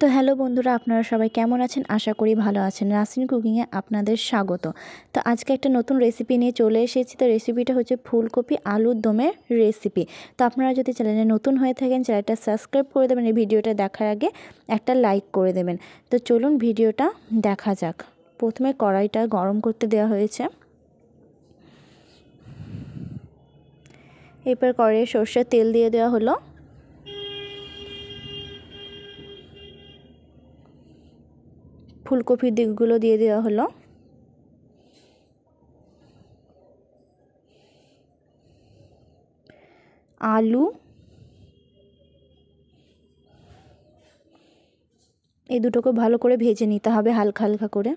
তো হ্যালো বন্ধুরা, আপনারা সবাই কেমন আছেন? আশা করি ভালো আছেন। রাসিন কুকিংয়ে আপনাদের স্বাগত। তো আজকে একটা নতুন রেসিপি নিয়ে চলে এসেছি। তো রেসিপিটা হচ্ছে ফুলকপি আলুর দমের রেসিপি। তো আপনারা যদি চ্যানেলে নতুন হয়ে থাকেন, চ্যানেলটা সাবস্ক্রাইব করে দেবেন। এই ভিডিওটা দেখার আগে একটা লাইক করে দেবেন। তো চলুন ভিডিওটা দেখা যাক। প্রথমে কড়াইটা গরম করতে দেওয়া হয়েছে। এরপর কড়াইয়ে সরষের তেল দিয়ে দেওয়া হলো। ফুলকপির দিকগুলো দিয়ে দেওয়া হলো। আলু, এই দুটোকে ভালো করে ভেজে নিতে হবে হালকা হালকা করে।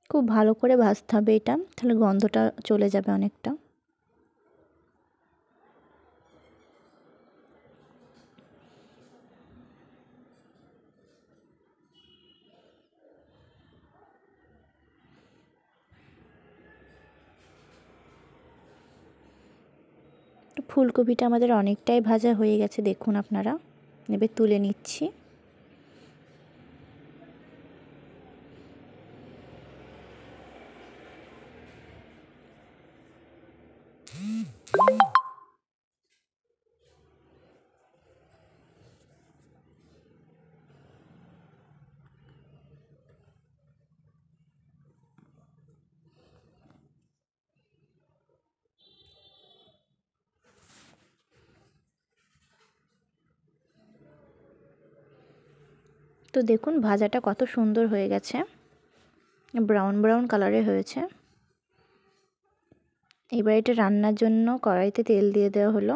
খুব ভালো করে ভাজতে হবে এটা, তাহলে গন্ধটা চলে যাবে অনেকটা। ফুলকপিটা আমাদের অনেকটাই ভাজা হয়ে গেছে, দেখুন আপনারা। এবার তুলে নিচ্ছি। তো দেখুন ভাজাটা কত সুন্দর হয়ে গেছে, ব্রাউন ব্রাউন কালারে হয়েছে। এবার এটা রান্নার জন্য কড়াইতে তেল দিয়ে দেওয়া হলো।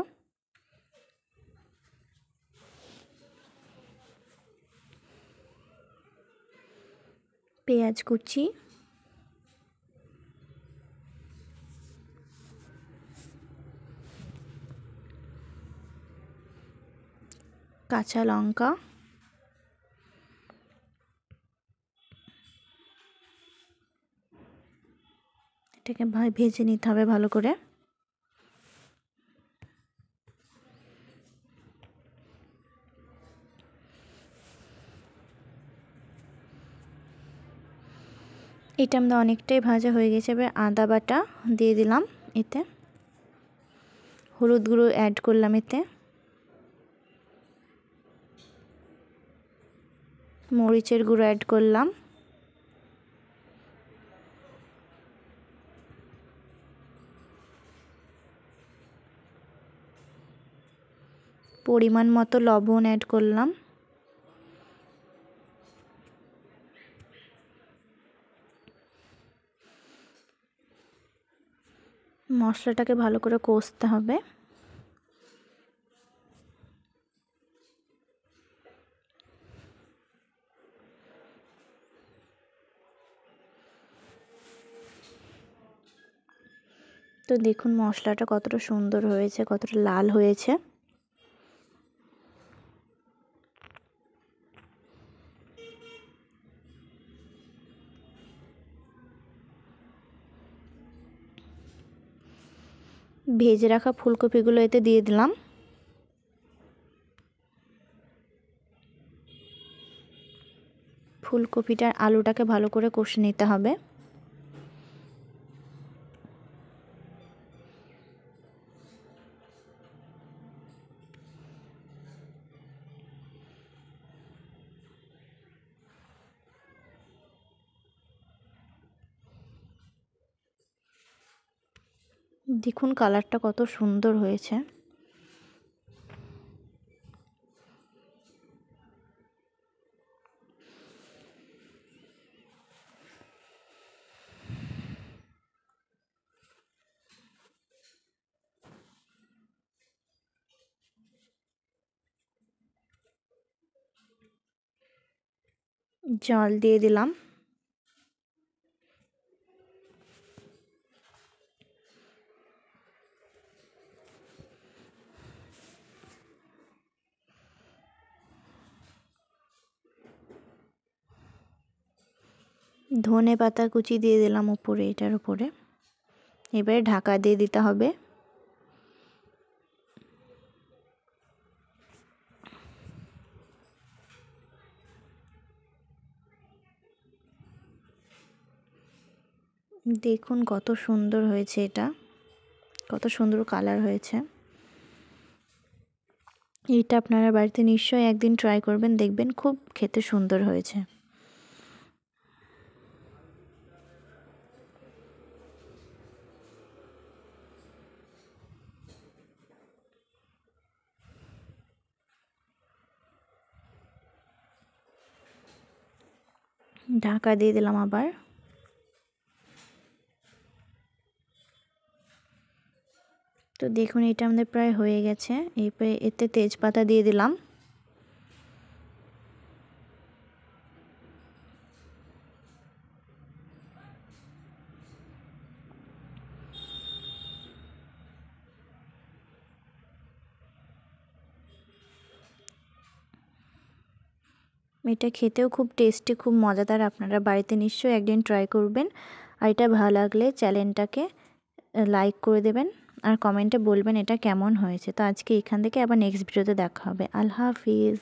পেঁয়াজ কুচি, কাঁচা লঙ্কা, এটাকে ভেজে নিতে হবে ভালো করে। এটা আমরা অনেকটাই ভাজা হয়ে গেছে। এবার আদা বাটা দিয়ে দিলাম এতে, হলুদ গুঁড়ো অ্যাড করলাম এতে, মরিচের গুঁড়ো অ্যাড করলাম, পরিমাণ মতো লবণ অ্যাড করলাম। মশলাটাকে ভালো করে কষতে হবে। তো দেখুন মশলাটা কতটা সুন্দর হয়েছে, কতটা লাল হয়েছে। ভেজে রাখা ফুলকপিগুলো এতে দিয়ে দিলাম। ফুলকপিটার আলুটাকে ভালো করে কষে নিতে হবে। দেখুন কালারটা কত সুন্দর হয়েছে। জল দিয়ে দিলাম। ধনে পাতা কুচি দিয়ে দিলাম উপরে, এটার উপরে। এবারে ঢাকা দিয়ে দিতে হবে। দেখুন কত সুন্দর হয়েছে, এটা কত সুন্দর কালার হয়েছে। এটা আপনারা বাড়িতে নিশ্চয়ই একদিন ট্রাই করবেন, দেখবেন খুব খেতে সুন্দর হয়েছে। ঢাকা দিয়ে দিলাম আবার। তো দেখুন এটা আমাদের প্রায় হয়ে গেছে। এরপরে এতে তেজপাতা দিয়ে দিলাম। এটা খেতেও খুব টেস্টি, খুব মজাদার। আপনারা বাড়িতে নিশ্চয়ই একদিন ট্রাই করবেন। আর এটা ভালো লাগলে চ্যানেলটাকে লাইক করে দেবেন আর কমেন্টে বলবেন এটা কেমন হয়েছে। তো আজকে এখান থেকে আবার নেক্সট ভিডিওতে দেখা হবে। আল্লাহ হাফিজ।